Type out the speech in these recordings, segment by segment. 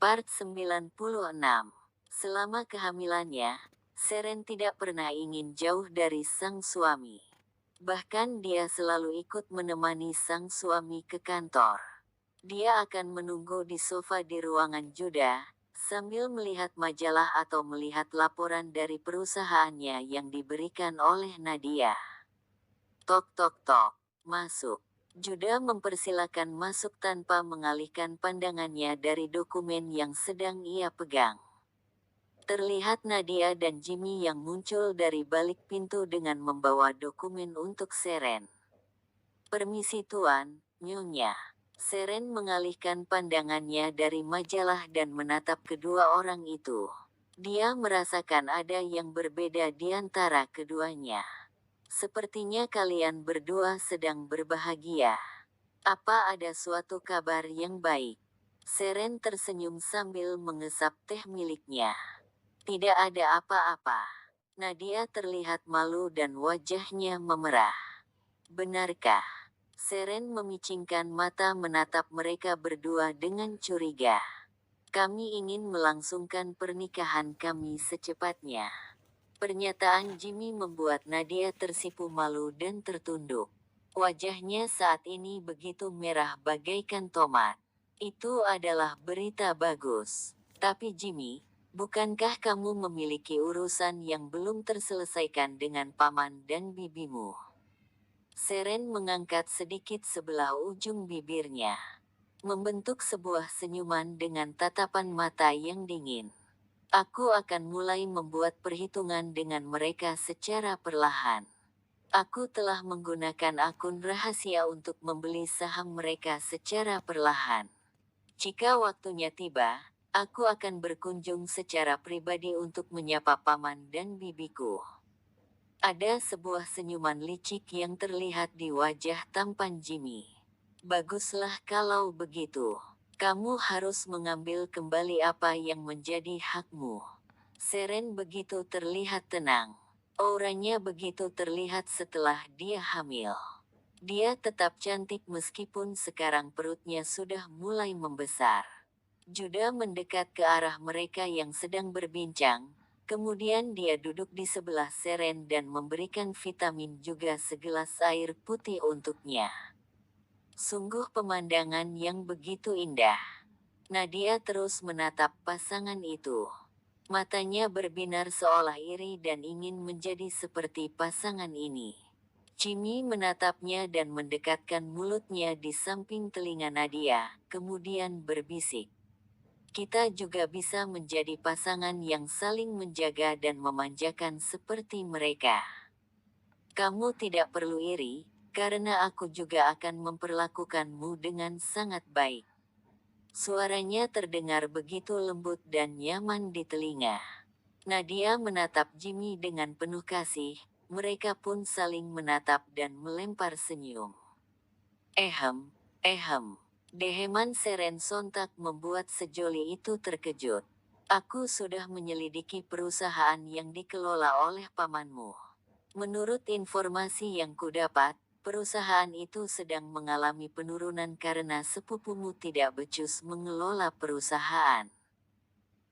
Part 96. Selama kehamilannya, Seren tidak pernah ingin jauh dari sang suami. Bahkan dia selalu ikut menemani sang suami ke kantor. Dia akan menunggu di sofa di ruangan Juda, sambil melihat majalah atau melihat laporan dari perusahaannya yang diberikan oleh Nadia. Tok tok tok, masuk. Juda mempersilakan masuk tanpa mengalihkan pandangannya dari dokumen yang sedang ia pegang. Terlihat Nadia dan Jimmy yang muncul dari balik pintu dengan membawa dokumen untuk Seren. Permisi tuan, Nyonya. Seren mengalihkan pandangannya dari majalah dan menatap kedua orang itu. Dia merasakan ada yang berbeda di antara keduanya. Sepertinya kalian berdua sedang berbahagia. Apa ada suatu kabar yang baik? Seren tersenyum sambil mengesap teh miliknya. Tidak ada apa-apa. Nadia terlihat malu dan wajahnya memerah. Benarkah? Seren memicingkan mata menatap mereka berdua dengan curiga. Kami ingin melangsungkan pernikahan kami secepatnya. Pernyataan Jimmy membuat Nadia tersipu malu dan tertunduk. Wajahnya saat ini begitu merah bagaikan tomat. Itu adalah berita bagus. Tapi Jimmy, bukankah kamu memiliki urusan yang belum terselesaikan dengan paman dan bibimu? Seren mengangkat sedikit sebelah ujung bibirnya. Membentuk sebuah senyuman dengan tatapan mata yang dingin. Aku akan mulai membuat perhitungan dengan mereka secara perlahan. Aku telah menggunakan akun rahasia untuk membeli saham mereka secara perlahan. Jika waktunya tiba, aku akan berkunjung secara pribadi untuk menyapa paman dan bibiku. Ada sebuah senyuman licik yang terlihat di wajah tampan Jimmy. Baguslah kalau begitu. Kamu harus mengambil kembali apa yang menjadi hakmu. Seren begitu terlihat tenang. Auranya begitu terlihat setelah dia hamil. Dia tetap cantik meskipun sekarang perutnya sudah mulai membesar. Juda mendekat ke arah mereka yang sedang berbincang, kemudian dia duduk di sebelah Seren dan memberikan vitamin juga segelas air putih untuknya. Sungguh pemandangan yang begitu indah. Nadia terus menatap pasangan itu. Matanya berbinar seolah iri dan ingin menjadi seperti pasangan ini. Jimmy menatapnya dan mendekatkan mulutnya di samping telinga Nadia, kemudian berbisik. Kita juga bisa menjadi pasangan yang saling menjaga dan memanjakan seperti mereka. Kamu tidak perlu iri, karena aku juga akan memperlakukanmu dengan sangat baik. Suaranya terdengar begitu lembut dan nyaman di telinga. Nadia menatap Jimmy dengan penuh kasih, mereka pun saling menatap dan melempar senyum. Ehem, ehem. Deheman Seren sontak membuat sejoli itu terkejut. Aku sudah menyelidiki perusahaan yang dikelola oleh pamanmu. Menurut informasi yang kudapat, perusahaan itu sedang mengalami penurunan karena sepupumu tidak becus mengelola perusahaan.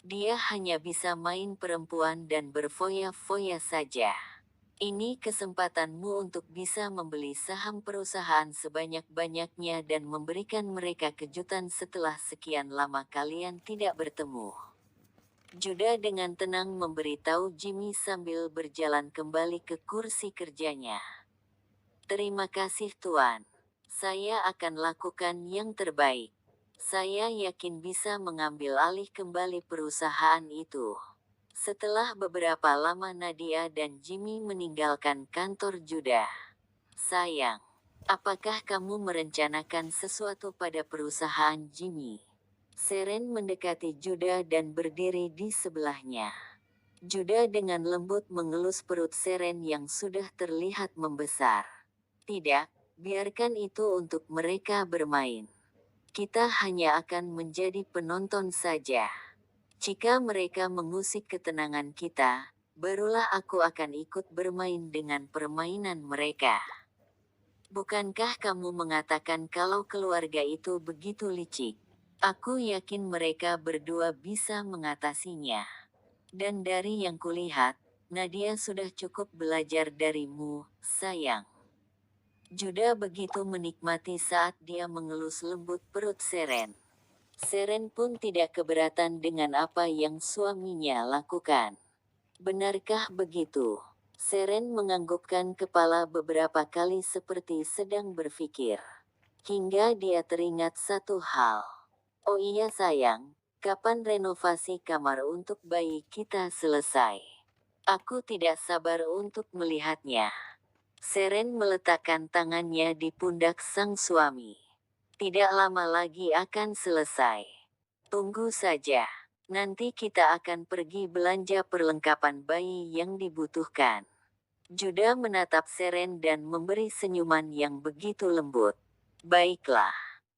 Dia hanya bisa main perempuan dan berfoya-foya saja. Ini kesempatanmu untuk bisa membeli saham perusahaan sebanyak-banyaknya dan memberikan mereka kejutan setelah sekian lama kalian tidak bertemu. Juda dengan tenang memberitahu Jimmy sambil berjalan kembali ke kursi kerjanya. Terima kasih Tuan. Saya akan lakukan yang terbaik. Saya yakin bisa mengambil alih kembali perusahaan itu. Setelah beberapa lama Nadia dan Jimmy meninggalkan kantor Juda. Sayang, apakah kamu merencanakan sesuatu pada perusahaan Jimmy? Seren mendekati Juda dan berdiri di sebelahnya. Juda dengan lembut mengelus perut Seren yang sudah terlihat membesar. Tidak, biarkan itu untuk mereka bermain. Kita hanya akan menjadi penonton saja. Jika mereka mengusik ketenangan kita, barulah aku akan ikut bermain dengan permainan mereka. Bukankah kamu mengatakan kalau keluarga itu begitu licik? Aku yakin mereka berdua bisa mengatasinya. Dan dari yang kulihat, Nadia sudah cukup belajar darimu, sayang. Juda begitu menikmati saat dia mengelus lembut perut Seren. Seren pun tidak keberatan dengan apa yang suaminya lakukan. Benarkah begitu? Seren menganggukkan kepala beberapa kali seperti sedang berpikir. Hingga dia teringat satu hal. Oh iya sayang, kapan renovasi kamar untuk bayi kita selesai? Aku tidak sabar untuk melihatnya. Seren meletakkan tangannya di pundak sang suami. Tidak lama lagi akan selesai. Tunggu saja. Nanti kita akan pergi belanja perlengkapan bayi yang dibutuhkan. Juda menatap Seren dan memberi senyuman yang begitu lembut. Baiklah.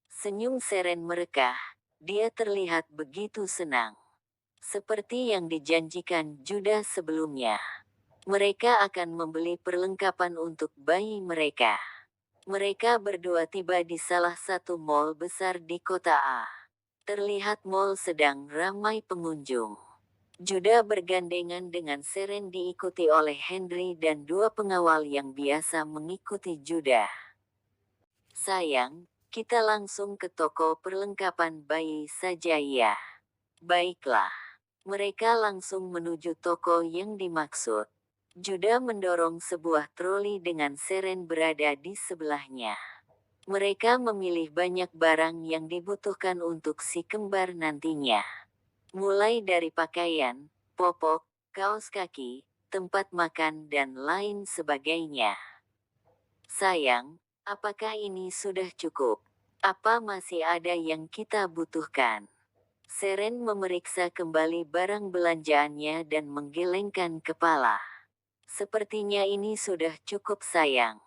Senyum Seren merekah. Dia terlihat begitu senang. Seperti yang dijanjikan Juda sebelumnya. Mereka akan membeli perlengkapan untuk bayi mereka. Mereka berdua tiba di salah satu mall besar di kota A. Terlihat mall sedang ramai pengunjung. Juda bergandengan dengan Seren diikuti oleh Henry dan dua pengawal yang biasa mengikuti Juda. Sayang, kita langsung ke toko perlengkapan bayi saja ya. Baiklah. Mereka langsung menuju toko yang dimaksud. Juda mendorong sebuah troli dengan Seren berada di sebelahnya. Mereka memilih banyak barang yang dibutuhkan untuk si kembar nantinya. Mulai dari pakaian, popok, kaos kaki, tempat makan dan lain sebagainya. Sayang, apakah ini sudah cukup? Apa masih ada yang kita butuhkan? Seren memeriksa kembali barang belanjaannya dan menggelengkan kepala. Sepertinya ini sudah cukup sayang.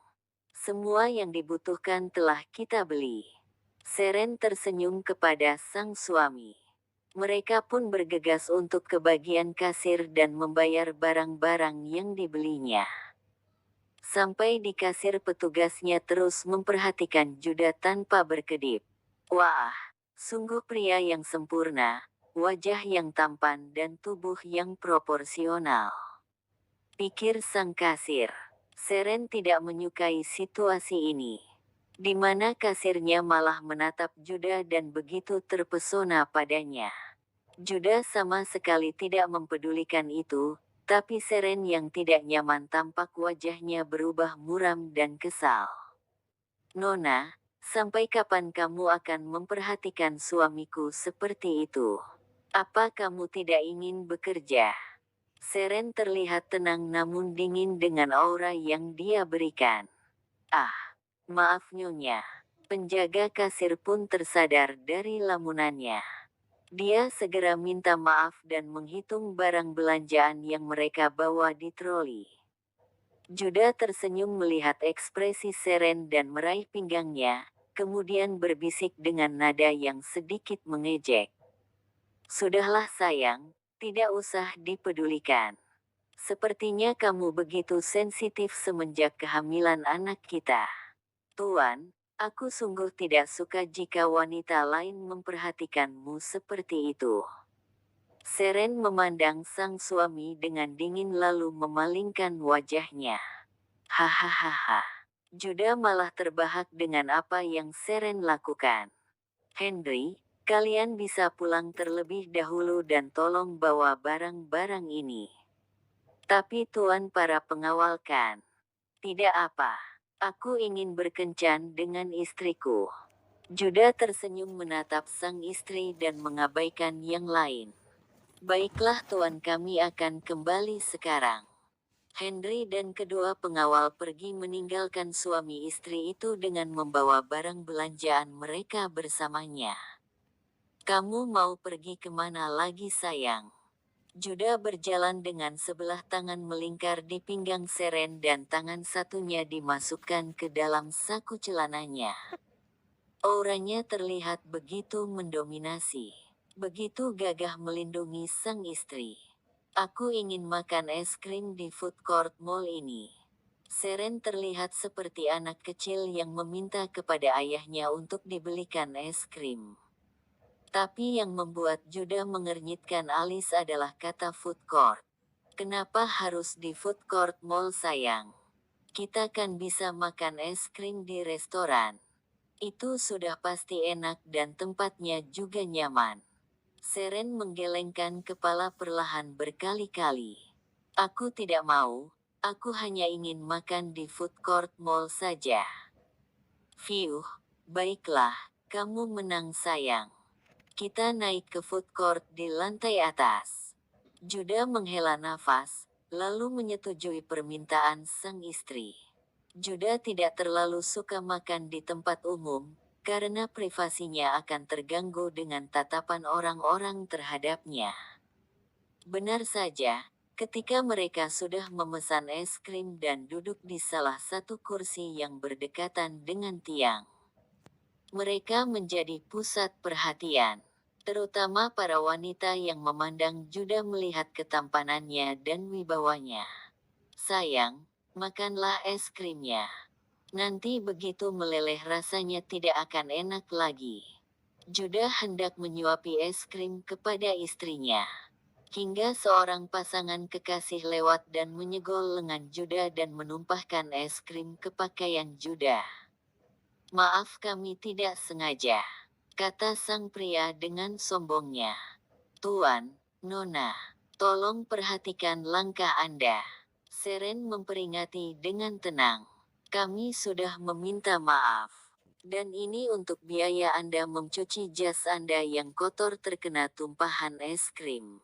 Semua yang dibutuhkan telah kita beli. Seren tersenyum kepada sang suami. Mereka pun bergegas untuk ke bagian kasir dan membayar barang-barang yang dibelinya. Sampai di kasir petugasnya terus memperhatikan Juda tanpa berkedip. Wah, sungguh pria yang sempurna, wajah yang tampan dan tubuh yang proporsional. Pikir sang kasir. Seren tidak menyukai situasi ini. Di mana kasirnya malah menatap Juda dan begitu terpesona padanya. Juda sama sekali tidak mempedulikan itu, tapi Seren yang tidak nyaman tampak wajahnya berubah muram dan kesal. Nona, sampai kapan kamu akan memperhatikan suamiku seperti itu? Apa kamu tidak ingin bekerja? Seren terlihat tenang namun dingin dengan aura yang dia berikan. Ah, maaf nyonya. Penjaga kasir pun tersadar dari lamunannya. Dia segera minta maaf dan menghitung barang belanjaan yang mereka bawa di troli. Juda tersenyum melihat ekspresi Seren dan meraih pinggangnya, kemudian berbisik dengan nada yang sedikit mengejek. Sudahlah sayang, tidak usah dipedulikan. Sepertinya kamu begitu sensitif semenjak kehamilan anak kita. Tuan, aku sungguh tidak suka jika wanita lain memperhatikanmu seperti itu. Seren memandang sang suami dengan dingin lalu memalingkan wajahnya. Hahaha. Juda malah terbahak dengan apa yang Seren lakukan. Henry, kalian bisa pulang terlebih dahulu dan tolong bawa barang-barang ini. Tapi tuan para pengawal kan? Tidak apa. Aku ingin berkencan dengan istriku. Juda tersenyum menatap sang istri dan mengabaikan yang lain. Baiklah tuan kami akan kembali sekarang. Henry dan kedua pengawal pergi meninggalkan suami istri itu dengan membawa barang belanjaan mereka bersamanya. Kamu mau pergi kemana lagi sayang? Juda berjalan dengan sebelah tangan melingkar di pinggang Seren dan tangan satunya dimasukkan ke dalam saku celananya. Auranya terlihat begitu mendominasi. Begitu gagah melindungi sang istri. Aku ingin makan es krim di food court mall ini. Seren terlihat seperti anak kecil yang meminta kepada ayahnya untuk dibelikan es krim. Tapi yang membuat Judah mengernyitkan alis adalah kata food court. Kenapa harus di food court mall sayang? Kita kan bisa makan es krim di restoran. Itu sudah pasti enak dan tempatnya juga nyaman. Seren menggelengkan kepala perlahan berkali-kali. Aku tidak mau, aku hanya ingin makan di food court mall saja. Fiuh, baiklah, kamu menang sayang. Kita naik ke food court di lantai atas. Judah menghela nafas, lalu menyetujui permintaan sang istri. Judah tidak terlalu suka makan di tempat umum, karena privasinya akan terganggu dengan tatapan orang-orang terhadapnya. Benar saja, ketika mereka sudah memesan es krim dan duduk di salah satu kursi yang berdekatan dengan tiang, mereka menjadi pusat perhatian. Terutama para wanita yang memandang Judah melihat ketampanannya dan wibawanya. Sayang, makanlah es krimnya. Nanti begitu meleleh rasanya tidak akan enak lagi. Judah hendak menyuapi es krim kepada istrinya. Hingga seorang pasangan kekasih lewat dan menyegol lengan Judah dan menumpahkan es krim ke pakaian Judah. Maaf kami tidak sengaja, kata sang pria dengan sombongnya. Tuan, Nona, tolong perhatikan langkah Anda. Seren memperingati dengan tenang. Kami sudah meminta maaf. Dan ini untuk biaya Anda mencuci jas Anda yang kotor terkena tumpahan es krim.